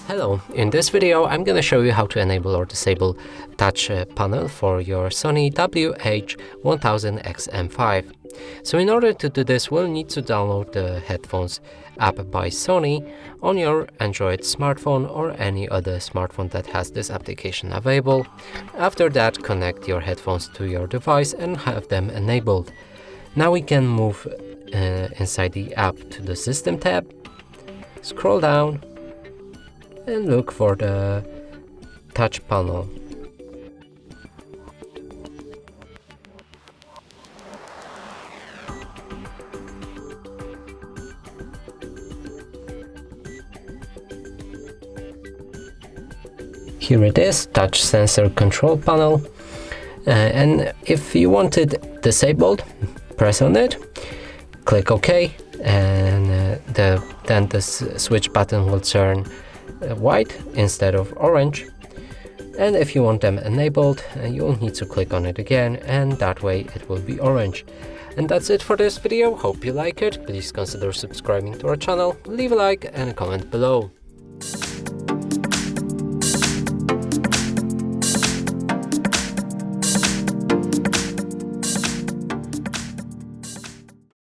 Hello, in this video I'm going to show you how to enable or disable touch panel for your Sony WH-1000XM5. So in order to do this, we'll need to download the headphones app by Sony on your Android smartphone or any other smartphone that has this application available. After that, connect your headphones to your device and have them enabled. Now we can move inside the app to the System tab, scroll down and look for the touch panel. Here it is, touch sensor control panel, and if you want it disabled, press on it, click OK, and then the switch button will turn white instead of orange. And if you want them enabled, you'll need to click on it again, and that way it will be orange. And that's it for this video. Hope you like it. Please consider subscribing to our channel, leave a like and a comment below.